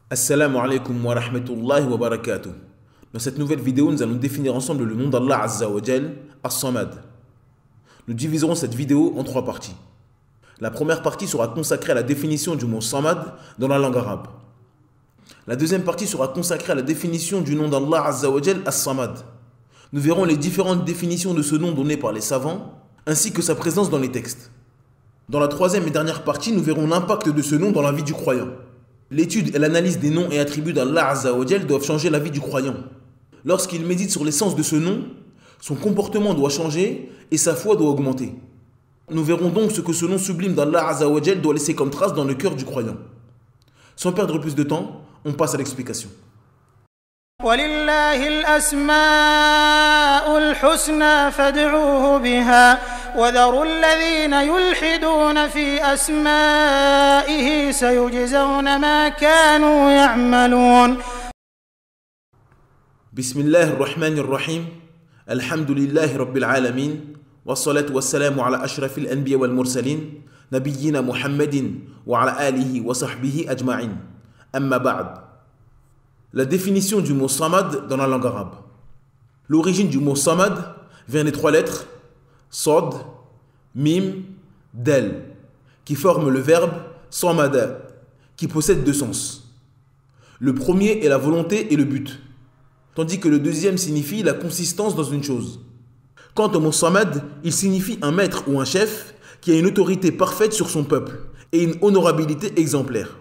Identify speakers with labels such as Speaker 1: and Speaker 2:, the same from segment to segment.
Speaker 1: Assalamu alaikum wa rahmatullahi wa barakatuh. Dans cette nouvelle vidéo, nous allons définir ensemble le nom d'Allah Azza wa Jal, As-Samad. Nous diviserons cette vidéo en trois parties. La première partie sera consacrée à la définition du mot Samad dans la langue arabe. La deuxième partie sera consacrée à la définition du nom d'Allah Azza wa Jal, As-Samad. Nous verrons les différentes définitions de ce nom donné par les savants, ainsi que sa présence dans les textes. Dans la troisième et dernière partie, nous verrons l'impact de ce nom dans la vie du croyant. L'étude et l'analyse des noms et attributs d'Allah Azza wa Jal doivent changer la vie du croyant. Lorsqu'il médite sur l'essence de ce nom, son comportement doit changer et sa foi doit augmenter. Nous verrons donc ce que ce nom sublime d'Allah Azza wa Jal doit laisser comme trace dans le cœur du croyant. Sans perdre plus de temps, on passe à l'explication.
Speaker 2: وَلِلَّهِ الْأَسْمَاءُ الْحُسْنَى فَادْعُوهُ بِهَا وَذَرُوا الَّذِينَ يُلْحِدُونَ فِي أَسْمَائِهِ سَيُجْزَوْنَ مَا كَانُوا يَعْمَلُونَ.
Speaker 1: بسم الله الرحمن الرحيم. الحمد لله رب العالمين والصلاة والسلام على أشرف الأنبياء والمرسلين نبينا محمد وعلى آله وصحبه أجمعين. أما بعد. La définition du mot Samad dans la langue arabe. L'origine du mot Samad vient des trois lettres Sod, Mim, Del, qui forment le verbe Samada, qui possède deux sens. Le premier est la volonté et le but, tandis que le deuxième signifie la consistance dans une chose. Quant au mot Samad, il signifie un maître ou un chef qui a une autorité parfaite sur son peuple et une honorabilité exemplaire.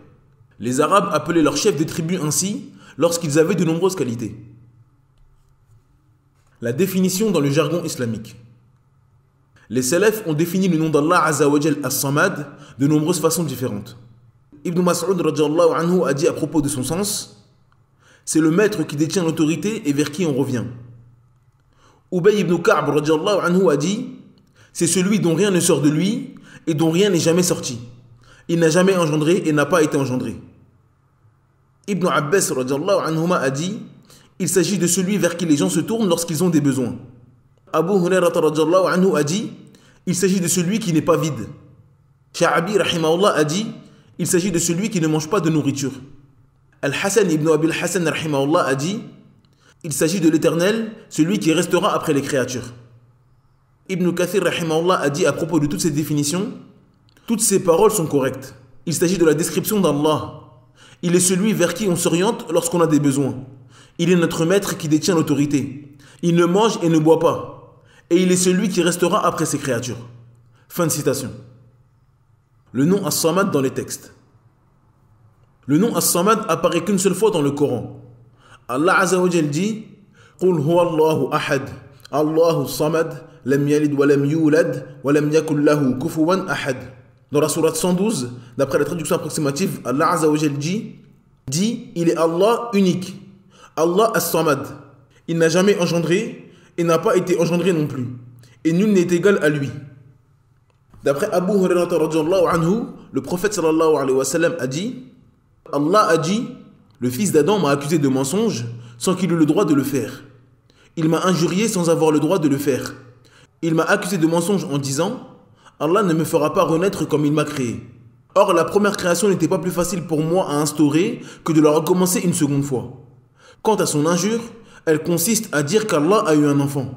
Speaker 1: Les Arabes appelaient leurs chefs de tribu ainsi lorsqu'ils avaient de nombreuses qualités. La définition dans le jargon islamique. Les salafs ont défini le nom d'Allah Azza wa Jal As-Samad de nombreuses façons différentes. Ibn Mas'ud radiyallahu anhu a dit à propos de son sens: c'est le maître qui détient l'autorité et vers qui on revient. Ubay ibn Ka'b radiyallahu anhu a dit: c'est celui dont rien ne sort de lui et dont rien n'est jamais sorti. Il n'a jamais engendré et n'a pas été engendré. Ibn Abbas radiyallahu anhuma a dit: il s'agit de celui vers qui les gens se tournent lorsqu'ils ont des besoins. Abu Hurairah radiyallahu anhu a dit: il s'agit de celui qui n'est pas vide. Sha'abi rahimahullah a dit: il s'agit de celui qui ne mange pas de nourriture. Al-Hassan ibn Abi al-Hassan rahimahullah a dit: il s'agit de l'Éternel, celui qui restera après les créatures. Ibn Kathir rahimahullah a dit à propos de toutes ces définitions: toutes ces paroles sont correctes. Il s'agit de la description d'Allah. Il est celui vers qui on s'oriente lorsqu'on a des besoins. Il est notre maître qui détient l'autorité. Il ne mange et ne boit pas. Et il est celui qui restera après ses créatures. Fin de citation. Le nom As-Samad dans les textes. Le nom As-Samad apparaît qu'une seule fois dans le Coran. Allah Azza wa Jal dit: Qul huwa Allahu ahad, Allahu samad, lam yalid wa lam yulad, wa lam yakul lahu kufuwan ahad. Dans la sourate 112, d'après la traduction approximative, Allah Azza wa Jal dit: il est Allah unique, Allah As-Samad. Il n'a jamais engendré et n'a pas été engendré non plus, et nul n'est égal à lui. D'après Abu Hurairah radiyallahu anhu, le prophète sallallahu alayhi wa sallam a dit: Allah a dit: le fils d'Adam m'a accusé de mensonge sans qu'il ait le droit de le faire. Il m'a injurié sans avoir le droit de le faire. Il m'a accusé de mensonge en disant: Allah ne me fera pas renaître comme il m'a créé. Or, la première création n'était pas plus facile pour moi à instaurer que de la recommencer une seconde fois. Quant à son injure, elle consiste à dire qu'Allah a eu un enfant.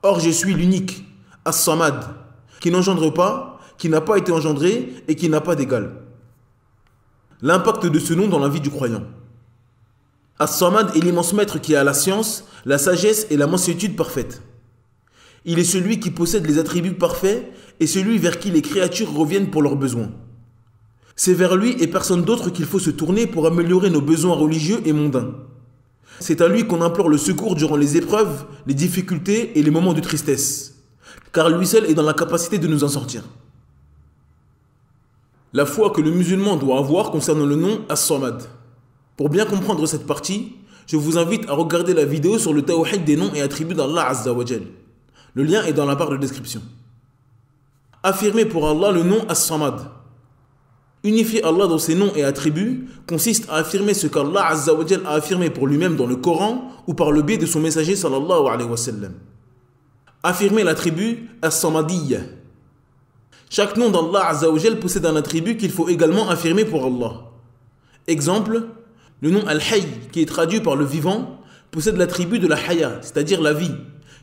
Speaker 1: Or, je suis l'unique, As-Samad, qui n'engendre pas, qui n'a pas été engendré et qui n'a pas d'égal. L'impact de ce nom dans la vie du croyant. As-Samad est l'immense maître qui a la science, la sagesse et la mansuétude parfaite. Il est celui qui possède les attributs parfaits et celui vers qui les créatures reviennent pour leurs besoins. C'est vers lui et personne d'autre qu'il faut se tourner pour améliorer nos besoins religieux et mondains. C'est à lui qu'on implore le secours durant les épreuves, les difficultés et les moments de tristesse, car lui seul est dans la capacité de nous en sortir. La foi que le musulman doit avoir concernant le nom As-Samad. Pour bien comprendre cette partie, je vous invite à regarder la vidéo sur le tawhid des noms et attributs d'Allah Azza wa Jal. Le lien est dans la barre de description. Affirmer pour Allah le nom As-Samad. Unifier Allah dans ses noms et attributs consiste à affirmer ce qu'Allah Azza wa Jal a affirmé pour lui-même dans le Coran ou par le biais de son messager sallallahu alayhi wa sallam. Affirmer l'attribut As-Samadiyya. Chaque nom d'Allah Azza wa Jal possède un attribut qu'il faut également affirmer pour Allah. Exemple, Le nom Al-Hayy, qui est traduit par le vivant, possède l'attribut de la haya, c'est-à-dire la vie,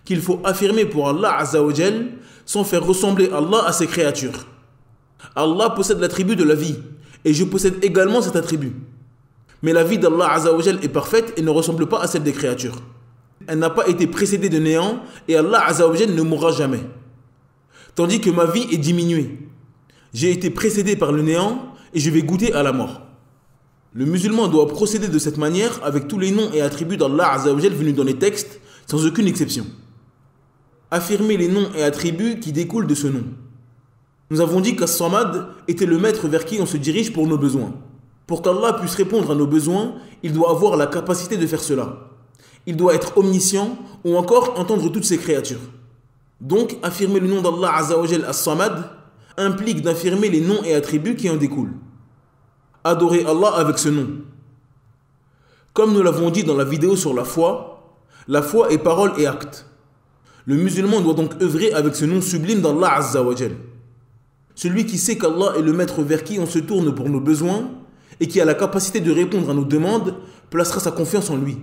Speaker 1: qu'il faut affirmer pour Allah Azza wa Jal sans faire ressembler Allah à ses créatures. Allah possède l'attribut de la vie, et je possède également cet attribut. Mais la vie d'Allah Azza wa Jal est parfaite et ne ressemble pas à celle des créatures. Elle n'a pas été précédée de néant et Allah Azza wa Jal ne mourra jamais. Tandis que ma vie est diminuée. J'ai été précédé par le néant et je vais goûter à la mort. Le musulman doit procéder de cette manière avec tous les noms et attributs d'Allah Azza wa Jal venus dans les textes, sans aucune exception. Affirmer les noms et attributs qui découlent de ce nom. Nous avons dit qu'As-Samad était le maître vers qui on se dirige pour nos besoins. Pour qu'Allah puisse répondre à nos besoins, il doit avoir la capacité de faire cela. Il doit être omniscient ou encore entendre toutes ses créatures. Donc, affirmer le nom d'Allah Azza wa Jal As-Samad implique d'affirmer les noms et attributs qui en découlent. Adorer Allah avec ce nom. Comme nous l'avons dit dans la vidéo sur la foi est parole et acte. Le musulman doit donc œuvrer avec ce nom sublime d'Allah Azza wa Jal. Celui qui sait qu'Allah est le maître vers qui on se tourne pour nos besoins et qui a la capacité de répondre à nos demandes placera sa confiance en lui.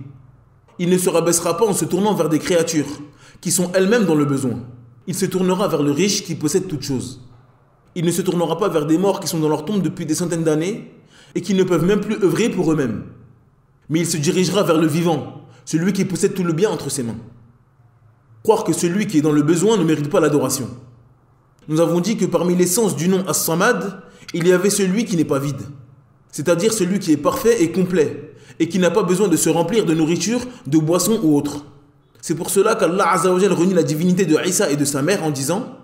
Speaker 1: Il ne se rabaissera pas en se tournant vers des créatures qui sont elles-mêmes dans le besoin. Il se tournera vers le riche qui possède toutes choses. Il ne se tournera pas vers des morts qui sont dans leur tombe depuis des centaines d'années et qui ne peuvent même plus œuvrer pour eux-mêmes. Mais il se dirigera vers le vivant, celui qui possède tout le bien entre ses mains. Croire que celui qui est dans le besoin ne mérite pas l'adoration. Nous avons dit que parmi l'essence du nom As-Samad, il y avait celui qui n'est pas vide, c'est-à-dire celui qui est parfait et complet, et qui n'a pas besoin de se remplir de nourriture, de boissons ou autre. C'est pour cela qu'Allah Azza wa Jal renie la divinité de Isa et de sa mère en disant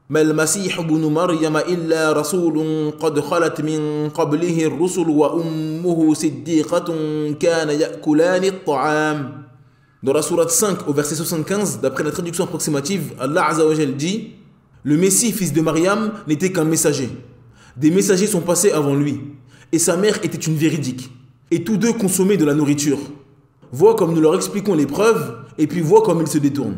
Speaker 1: Mal Masih ibn Maryam illa rasulun qad khalat min qablihi ar-rusul wa ummuhu siddiqatun kana ya'kulani at-ta'am. Dans la sourate 5 au verset 75, d'après la traduction approximative, Allah Azza wa Jal dit Le Messie, fils de Mariam, n'était qu'un messager. Des messagers sont passés avant lui, et sa mère était une véridique. Et tous deux consommaient de la nourriture. Vois comme nous leur expliquons les preuves, et puis vois comme ils se détournent.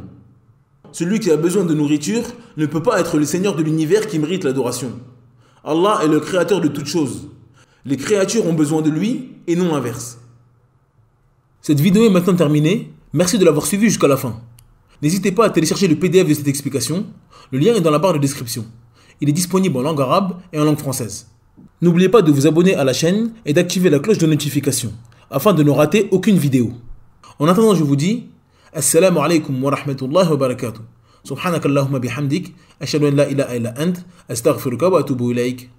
Speaker 1: Celui qui a besoin de nourriture ne peut pas être le Seigneur de l'univers qui mérite l'adoration. Allah est le créateur de toutes choses. Les créatures ont besoin de lui, et non l'inverse. Cette vidéo est maintenant terminée. Merci de l'avoir suivi jusqu'à la fin. N'hésitez pas à télécharger le PDF de cette explication. Le lien est dans la barre de description. Il est disponible en langue arabe et en langue française. N'oubliez pas de vous abonner à la chaîne et d'activer la cloche de notification afin de ne rater aucune vidéo. En attendant, je vous dis Assalamu alaikum wa rahmatullahi wa barakatuh. Subhanakallahumma bihamdik. Ashhadu an la ilaha illa ant. Astaghfiruka wa atubu ilaik.